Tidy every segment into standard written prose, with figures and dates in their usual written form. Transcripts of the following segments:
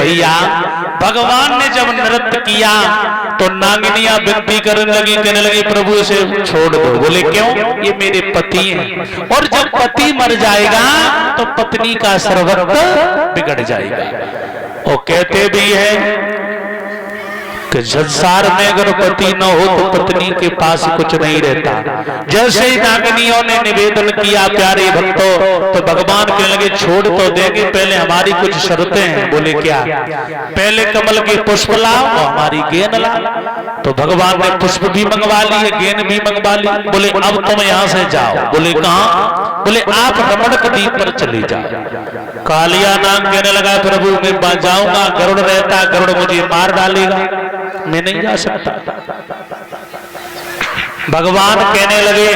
भैया भगवान ने जब नृत्य किया तो नागिनियां विनती करने लगी, कहने लगी प्रभु इसे छोड़ दो। बोले क्यों? ये मेरे पति हैं और जब पति मर जाएगा तो पत्नी का सर्वस्व बिगड़ जाएगा। और कहते भी है कि संसार में अगर पति न हो तो पत्नी के पास कुछ नहीं रहता। जैसे ही नागिनियों ने निवेदन किया प्यारे भक्तों, तो भगवान कहने लगे छोड़ तो देंगे, पहले हमारी कुछ शर्तें हैं। बोले क्या? पहले कमल के पुष्प लाओ और हमारी गेंद लाओ। तो भगवान ने पुष्प भी मंगवा ली, गेंद भी मंगवा ली। बोले अब तुम यहाँ से जाओ। बोले कहाँ? बोले आप रमणक द्वीप पर चले जाओ। कालिया नाग कहने लगा प्रभु मैं जाऊंगा, गरुड़ रहता, गरुड़ मुझे मार डालेगा, मैं नहीं जा सकता। भगवान कहने लगे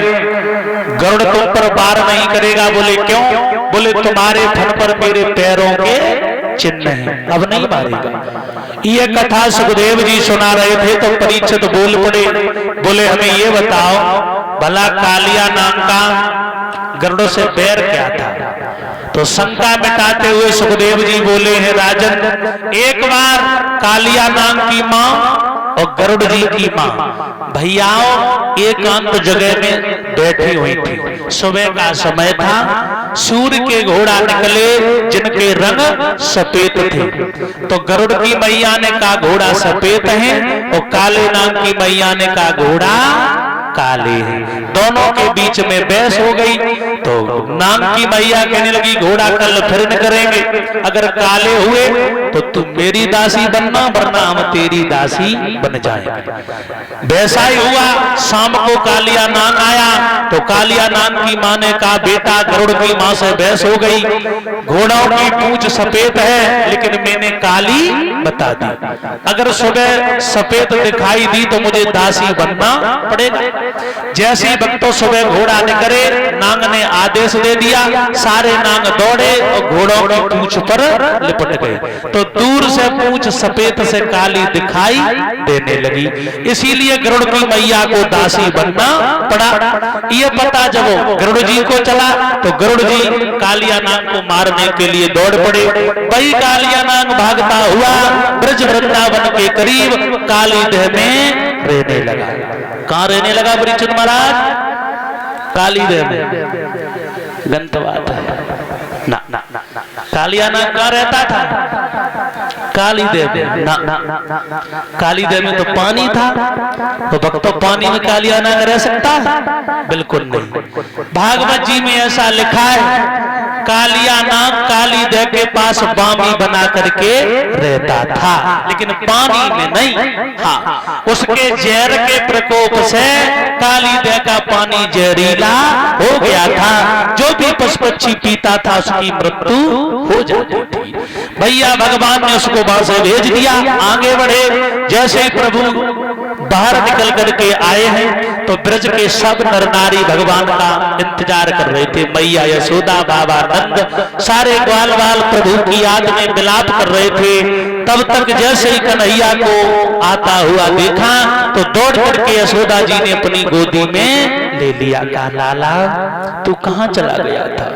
गरुड़ तुम पर वार नहीं करेगा। बोले क्यों? बोले तुम्हारे थन पर मेरे पैरों के चिन्ह हैं, अब नहीं मारेगा। ये कथा सुखदेव जी सुना रहे थे तो परीक्षित बोल पड़े। बोले हमें ये बताओ भला कालिया नाग का गरुड़ से बैर क्या था? तो शंका मिटाते हुए सुखदेव जी बोले हैं राजन, एक बार कालिया नाग की माँ और गरुड़ जी की माँ भैयाओं एकांत जगह में बैठी हुई थी। सुबह का समय था, सूर्य के घोड़ा निकले जिनके रंग सफेद थे। तो गरुड़ की मैया ने कहा घोड़ा सफेद है और काले नाग की मैया ने कहा घोड़ा काले हैं। दोनों के बीच में बहस हो गई। तो नाग की मैया कहने लगी घोड़ा कल फिर न करेंगे, अगर काले हुए तो तुम मेरी दासी बनना वरना हम तेरी दासी बन जाएंगे। वैसा ही हुआ। शाम को कालिया नाग आया तो कालिया नाग की माँ ने कहा बेटा गरुड़ की माँ से बहस हो गई, घोड़ों की पूंछ सफेद है लेकिन मैंने काली बता दी, अगर सुबह सफेद दिखाई दी तो मुझे दासी बनना पड़ेगा। जैसे ही भक्तों सुबह घोड़ा निकले नाग ने आदेश दे दिया, सारे नाग दौड़े और घोड़ों की पूंछ पर लिपट गए। तो दूर से पूंछ सफेद से काली दिखाई देने लगी। इसीलिए गरुड़ की मैया को दासी बनना पड़ा। ये पता जब गरुड़ जी को चला तो गरुड़ जी कालिया नाग को मारने के लिए दौड़ पड़े। वही कालिया नाग भागता हुआ ब्रज वृंदावन के करीब काली देह में रहने लगा। कहाँ रहने लगा परीक्षित महाराज? काली देव में। गंतवाद है ना ना ना ना। कालिया नाग कहाँ रहता था? काली देव में ना ना ना। काली देव में तो पानी था, तो भक्तों पानी में कालिया नाग रह सकता है? बिल्कुल नहीं। भागवत जी में ऐसा लिखा है कालिया नाग काली देव के पास बामी बना करके रहता था लेकिन पानी में नहीं। हाँ, उसके जहर के प्रकोप से काली देव का पानी जहरीला हो गया था। जो भी पशु पक्षी पीता था उसकी मृत्यु हो जाती थी। भैया भगवान ने उसको वहां से भेज दिया, आगे बढ़े। जैसे प्रभु बाहर निकल करके आए हैं तो ब्रज के सब नर नारी भगवान का इंतजार कर रहे थे। मैया यशोदा, बाबा नंद, सारे ग्वाल बाल प्रभु की याद में विलाप कर रहे थे। तब तक जैसे ही कन्हैया को आता हुआ देखा तो दौड़ करके यशोदा जी ने अपनी गोदी में ले लिया। कहा लाला तू कहाँ चला गया था?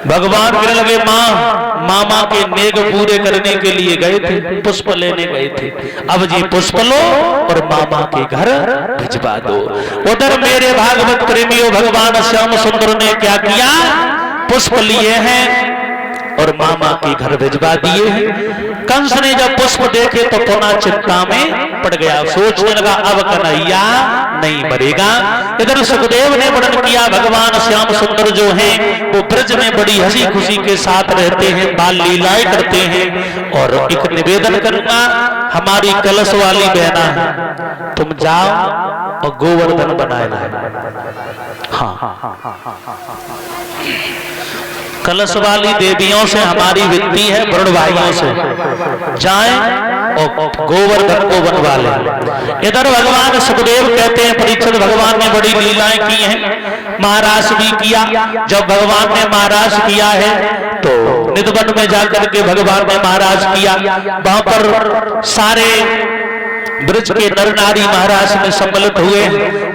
भगवान कहने लगे माँ मामा के नेग पूरे करने के लिए गए थे, पुष्प लेने गए थे, अब जी पुष्प लो और मामा के घर भिजवा दो। उधर मेरे भागवत प्रेमियों भगवान श्याम सुंदर ने क्या किया? पुष्प लिए हैं और मामा के घर भिजवा दिए हैं। कंस ने जब पुष्प देखे तो पुनः चिंता में पड़ गया, सोचने लगा अब कन्हैया नहीं मरेगा। इधर सुखदेव ने वर्णन किया भगवान श्याम सुंदर जो हैं वो ब्रज में बड़ी हंसी खुशी के साथ रहते हैं, बाल लीलाएं करते हैं। और एक निवेदन करूंगा, हमारी कलश वाली बहना है, तुम जाओ और गोवर्धन बनाए। हाँ, कलश वाली देवियों से हमारी विनती है, वरुण भाइयों से जाएं और गोवर्धन को बनवा लें। इधर भगवान सुखदेव कहते हैं परीक्षित भगवान ने बड़ी लीलाएं की हैं, महाराज भी किया। जब भगवान ने महाराज किया है तो निधवन में जाकर के भगवान ने महाराज किया। वहां पर सारे ब्रज के नर नारी महाराज में सम्मिलित हुए।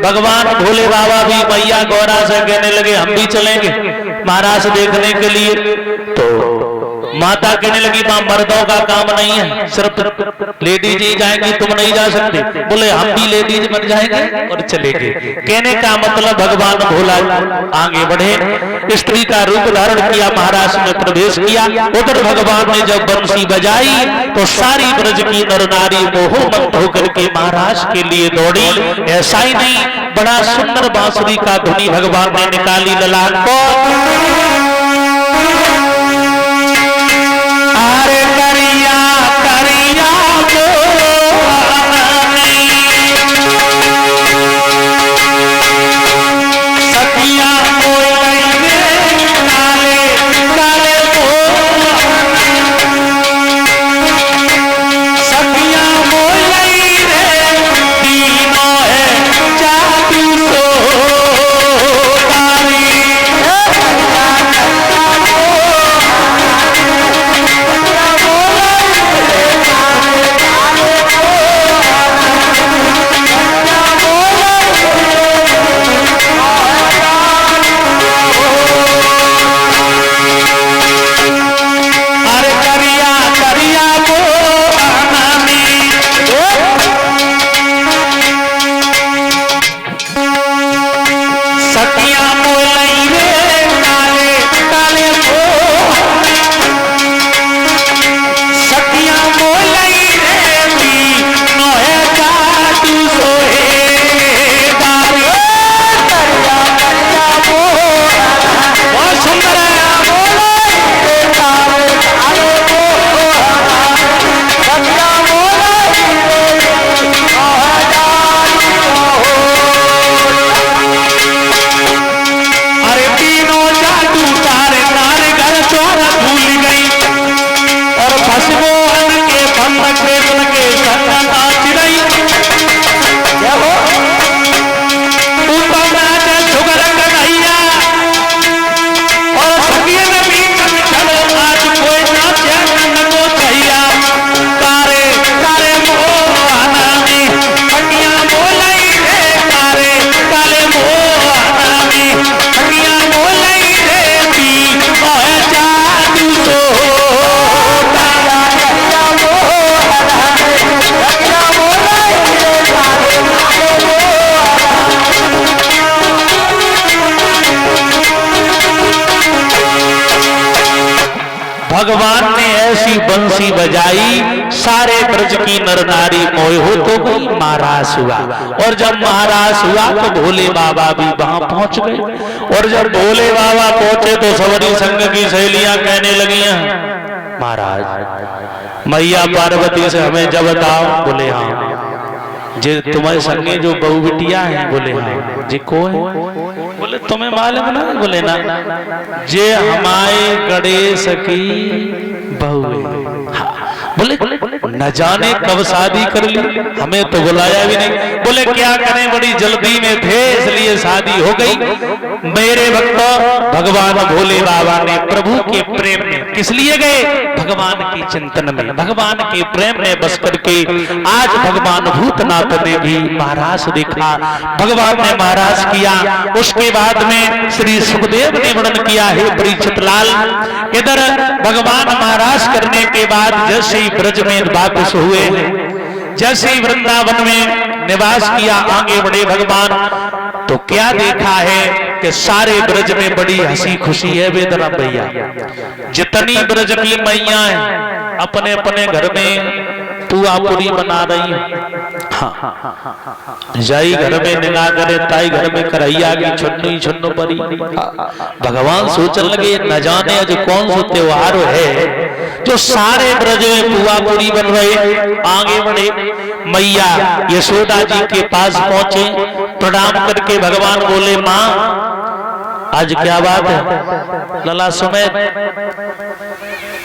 भगवान भोले बाबा भी मैया गौरा से कहने लगे हम भी चलेंगे महाराज देखने के लिए। तो माता कहने लगी मां मर्दों का काम नहीं है, सिर्फ लेडीज ही जाएंगी, तुम नहीं जा सकते। बोले हम भी लेडीज बन जाएंगे और चले गए। कहने का मतलब भगवान भोला आगे बढ़े, स्त्री का रूप धारण किया, महाराष्ट्र में प्रवेश किया। उधर भगवान ने जब बंसी बजाई तो सारी ब्रज की नर नारी मोहमंत होकर के महाराष्ट्र के लिए दौड़ी। ऐसा ही नहीं, बड़ा सुंदर बांसुरी का धुनी भगवान ने निकाली ललाट को। अरे करिया करिया सखिया भगवान ने ऐसी बंसी बजाई, सारे ब्रज की नर नारी मोह हो तो गई, महाराज हुआ। और जब महाराज हुआ तो भोले बाबा भी वहां पहुंच गए। और जब भोले बाबा पहुंचे तो सवरी संघ की सहेलियां कहने लगी, महाराज मैया पार्वती से हमें जब बताओ। बोले हाँ। जे तुम्हारे संगे जो बहु बिटिया है? बोले हाँ। जे को है? बोले तुम्हें मालूम ना? बोले ना। जे हमारे गणेश की बहू है। बोले न जाने कब शादी कर ली, हमें तो बुलाया भी नहीं। बोले क्या करें, बड़ी जल्दी में थे इसलिए शादी हो गई। मेरे भक्तों, भगवान भोले बाबा ने प्रभु के प्रेम में किस लिए गए? भगवान के चिंतन में, भगवान के प्रेम में बस करके आज भगवान भूतनाथ ने भी महाराज देखा, भगवान ने महाराज किया। उसके बाद में श्री सुखदेव ने वर्णन किया है परीक्षित लाल, इधर भगवान महाराज करने के बाद जैसे ही ब्रज में वापस हुए, जैसे ही वृंदावन में निवास किया, आगे बढ़े भगवान, तो क्या देखा है कि सारे ब्रज में बड़ी हंसी खुशी है। वेदना भैया जितनी ब्रज की मैया है अपने अपने घर में पुआ पूरी बना रही है। हाँ, जाई घर में निगाह करे, ताई घर में करैया की छुन्नी छुन्नु परी। भगवान सोचने लगे न जाने आज कौन सा त्योहार है जो सारे ब्रज में पुआ पूरी बन रहे। आगे बढ़े, मैया यशोदा जी के पास पहुंचे, प्रणाम करके भगवान बोले, माँ आज क्या बात है? लला सुमेध,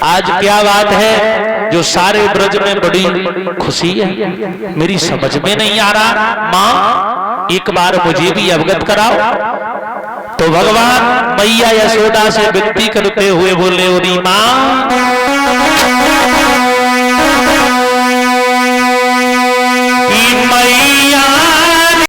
आज क्या बात है जो सारे ब्रज में बड़ी खुशी है? मेरी समझ में नहीं आ रहा, माँ एक बार मुझे भी अवगत कराओ। तो भगवान मैया यशोदा से विनती करते हुए बोले, ओरी माँ